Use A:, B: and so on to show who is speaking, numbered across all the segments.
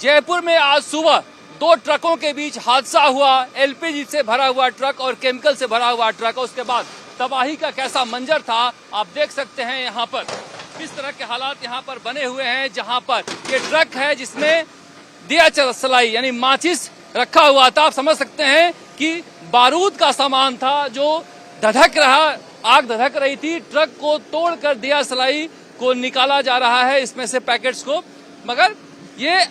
A: जयपुर में आज सुबह दो ट्रकों के बीच हादसा हुआ। एलपीजी से भरा हुआ ट्रक और केमिकल से भरा हुआ ट्रक। उसके बाद तबाही का कैसा मंजर था आप देख सकते हैं। यहाँ पर किस तरह के हालात यहाँ पर बने हुए हैं, जहाँ पर ये ट्रक है जिसमें दिया सलाई यानी माचिस रखा हुआ था। आप समझ सकते हैं कि बारूद का सामान था जो धधक रहा, आग धधक रही थी। ट्रक को तोड़कर दिया सलाई को निकाला जा रहा है, इसमें से पैकेट्स को। मगर ये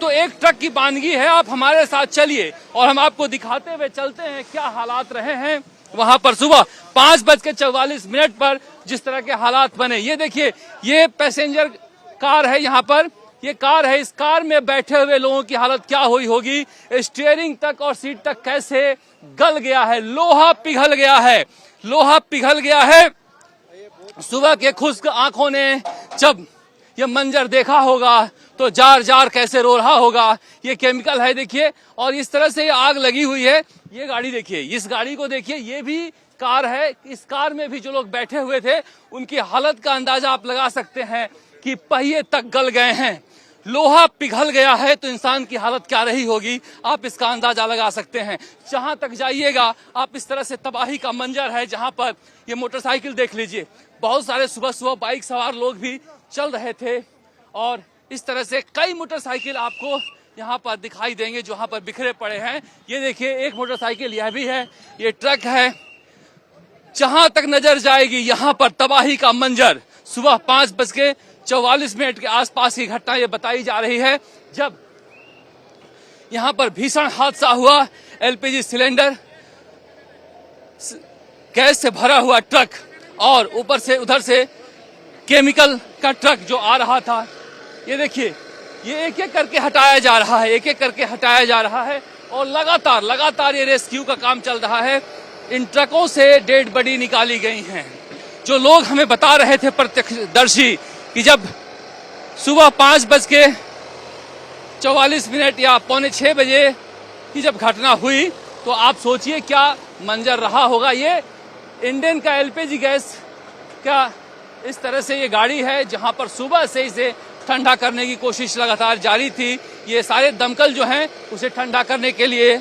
A: तो एक ट्रक की बानगी है। आप हमारे साथ चलिए और हम आपको दिखाते हुए चलते हैं क्या हालात रहे हैं वहां पर सुबह 5:44 पर जिस तरह के हालात बने। ये देखिए, ये पैसेंजर कार है, यहाँ पर ये कार है। इस कार में बैठे हुए लोगों की हालत क्या हुई होगी। स्टीयरिंग तक और सीट तक कैसे गल गया है, लोहा पिघल गया है, लोहा पिघल गया है। सुबह के खुश्क आंखों ने जब ये मंजर देखा होगा तो जार जार कैसे रो रहा होगा। ये केमिकल है देखिए, और इस तरह से ये आग लगी हुई है। ये गाड़ी देखिए, इस गाड़ी को देखिए, ये भी कार है। इस कार में भी जो लोग बैठे हुए थे उनकी हालत का अंदाजा आप लगा सकते हैं कि पहिए तक गल गए हैं, लोहा पिघल गया है। तो इंसान की हालत क्या रही होगी आप इसका अंदाजा लगा सकते हैं। जहां तक जाइएगा आप इस तरह से तबाही का मंजर है। जहां पर ये मोटरसाइकिल देख लीजिए, बहुत सारे सुबह सुबह बाइक सवार लोग भी चल रहे थे और इस तरह से कई मोटरसाइकिल आपको यहाँ पर दिखाई देंगे जो यहाँ पर बिखरे पड़े हैं। ये देखिए, एक मोटरसाइकिल यह भी है, ये ट्रक है। जहां तक नजर जाएगी यहाँ पर तबाही का मंजर। सुबह 5:44 के आसपास की घटना ये बताई जा रही है जब यहाँ पर भीषण हादसा हुआ। एलपीजी सिलेंडर गैस से भरा हुआ ट्रक और ऊपर से उधर से केमिकल का ट्रक जो आ रहा था। ये देखिए, ये एक एक करके हटाया जा रहा है, एक एक करके हटाया जा रहा है और लगातार ये रेस्क्यू का काम चल रहा है। इन ट्रकों से डेड बॉडी निकाली गई हैं। जो लोग हमें बता रहे थे प्रत्यक्षदर्शी कि जब सुबह 5:44 या 5:45 बजे की जब घटना हुई तो आप सोचिए क्या मंजर रहा होगा। ये इंडियन का एलपीजी गैस का इस तरह से ये गाड़ी है जहां पर सुबह से इसे ठंडा करने की कोशिश लगातार जारी थी। ये सारे दमकल जो हैं उसे ठंडा करने के लिए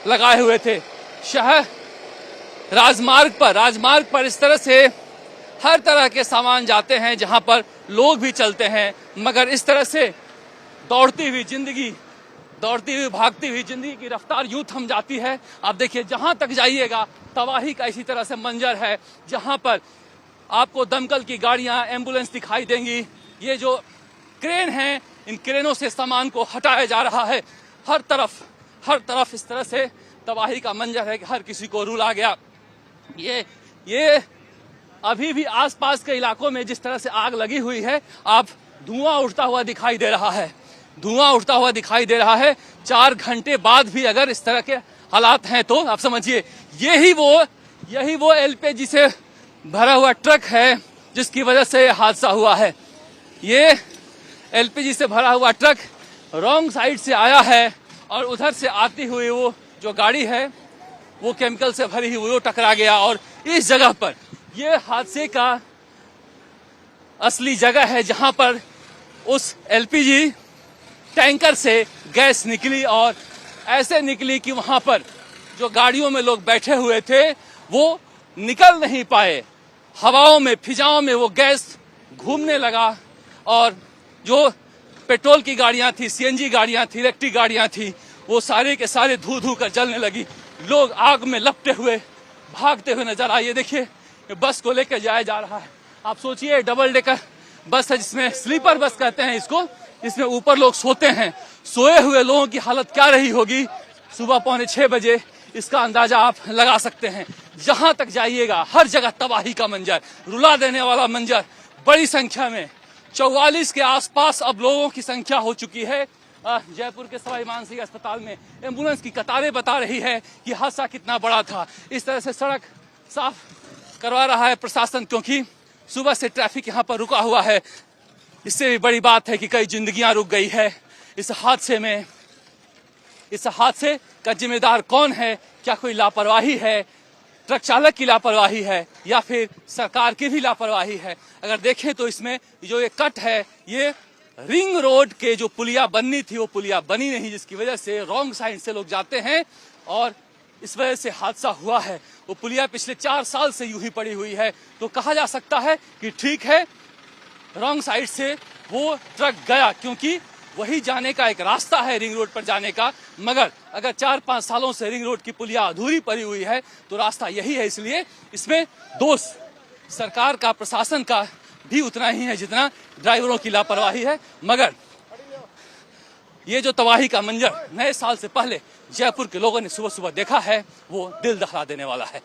A: लगाए हुए थे। शहर राजमार्ग पर इस तरह से हर तरह के सामान जाते हैं जहां पर लोग भी चलते हैं, मगर इस तरह से दौड़ती हुई भागती हुई जिंदगी की रफ्तार यूं थम जाती है। आप देखिए, जहां तक जाइएगा तबाही का इसी तरह से मंजर है। जहां पर आपको दमकल की गाड़ियां, एम्बुलेंस दिखाई देंगी। ये जो क्रेन हैं, इन क्रेनों से सामान को हटाया जा रहा है। हर तरफ इस तरह से तबाही का मंजर है कि हर किसी को रुला गया। ये अभी भी आसपास के इलाकों में जिस तरह से आग लगी हुई है, आप धुआं उठता हुआ दिखाई दे रहा है। 4 घंटे बाद भी अगर इस तरह के हालात हैं तो आप समझिए यही वो एलपीजी से भरा हुआ ट्रक है जिसकी वजह से हादसा हुआ है। ये एलपीजी से भरा हुआ ट्रक रॉन्ग साइड से आया है और उधर से आती हुई वो जो गाड़ी है वो केमिकल से भरी हुई वो टकरा गया। और इस जगह पर ये हादसे का असली जगह है जहां पर उस एलपीजी टैंकर से गैस निकली और ऐसे निकली कि वहां पर जो गाड़ियों में लोग बैठे हुए थे वो निकल नहीं पाए। हवाओं में, फिजाओं में वो गैस घूमने लगा और जो पेट्रोल की गाड़ियां थी, सीएनजी गाड़ियां थी, इलेक्ट्रिक गाड़ियां थी, वो सारे के सारे धू कर जलने लगी। लोग आग में लपटे हुए भागते हुए नजर आए। देखिए, बस को लेकर जाया जा रहा है। आप सोचिए, डबल डेकर बस है जिसमें स्लीपर बस कहते हैं इसको, इसमें ऊपर लोग सोते हैं। सोए हुए लोगों की हालत क्या रही होगी सुबह 5:45 बजे, इसका अंदाजा आप लगा सकते हैं। जहां तक जाइएगा हर जगह तबाही का मंजर, रुला देने वाला मंजर। बड़ी संख्या में 44 के आसपास अब लोगों की संख्या हो चुकी है। जयपुर के सवाई मानसिंह अस्पताल में एम्बुलेंस की कतारें बता रही है कि हादसा कितना बड़ा था। इस तरह से सड़क साफ करवा रहा है प्रशासन, क्योंकि सुबह से ट्रैफिक यहाँ पर रुका हुआ है। इससे भी बड़ी बात है कि कई जिंदगियां रुक गई है इस हादसे में। इस हादसे का जिम्मेदार कौन है? क्या कोई लापरवाही है, ट्रक चालक की लापरवाही है या फिर सरकार की भी लापरवाही है? अगर देखें तो इसमें जो ये कट है ये रिंग रोड के जो पुलिया बननी थी वो पुलिया बनी नहीं, जिसकी वजह से रॉन्ग साइड से लोग जाते हैं और इस वजह से हादसा हुआ है। वो पुलिया पिछले 4 साल से यूं ही पड़ी हुई है। तो कहा जा सकता है कि ठीक है, रॉन्ग साइड से वो ट्रक गया, क्योंकि वही जाने का एक रास्ता है रिंग रोड पर जाने का। मगर अगर 4-5 सालों से रिंग रोड की पुलिया अधूरी पड़ी हुई है तो रास्ता यही है। इसलिए इसमें दोष सरकार का, प्रशासन का भी उतना ही है जितना ड्राइवरों की लापरवाही है। मगर ये जो तबाही का मंजर नए साल से पहले जयपुर के लोगों ने सुबह सुबह देखा है वो दिल दहला देने वाला है।